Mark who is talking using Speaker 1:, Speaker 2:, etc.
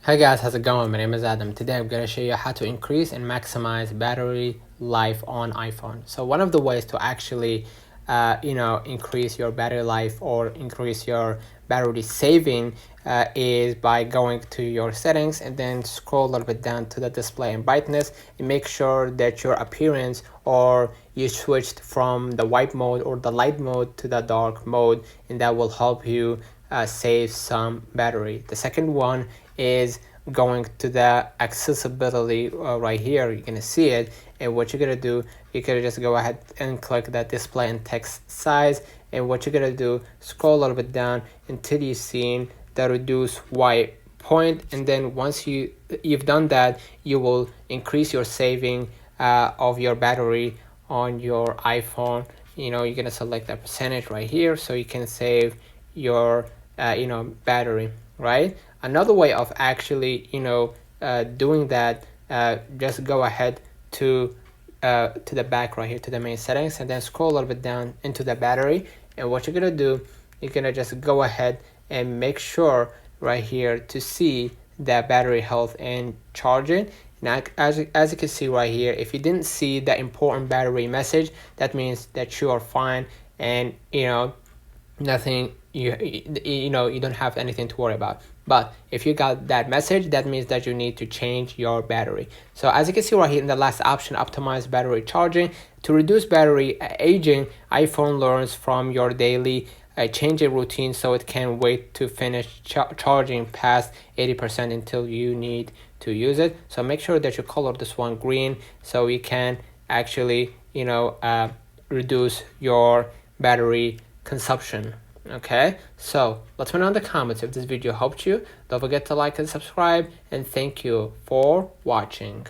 Speaker 1: Hey guys, how's it going? My name is Adam. Today I'm going to show you how to increase and maximize battery life on iPhone. So one of the ways to actually increase your battery life or increase your battery saving is by going to your settings and then scroll a little bit down to the display and brightness and make sure that your appearance or you switched from the white mode or the light mode to the dark mode, and that will help you save some battery. The second one is going to the accessibility right here. You're gonna see it, and what you're gonna do, you're gonna just go ahead and click that display and text size, and what you're gonna do, scroll a little bit down until you see the reduce white point, and then once you've done that, you will increase your saving of your battery on your iPhone. You're gonna select a percentage right here so you can save your battery, right? Another way of actually doing that, just go ahead to the back right here to the main settings and then scroll a little bit down into the battery, and what you're gonna do, you're gonna just go ahead and make sure right here to see the battery health and charge it. Now, as you can see right here, if you didn't see the important battery message, that means that you are fine, and nothing, you don't have anything to worry about. But if you got that message, that means that you need to change your battery. So as you can see right here in the last option, optimize battery charging. To reduce battery aging, iPhone learns from your daily changing routine, so it can wait to finish charging past 80% until you need to use it. So make sure that you color this one green so you can actually reduce your battery consumption. Okay, so let's know in the comments if this video helped you. Don't forget to like and subscribe, and thank you for watching.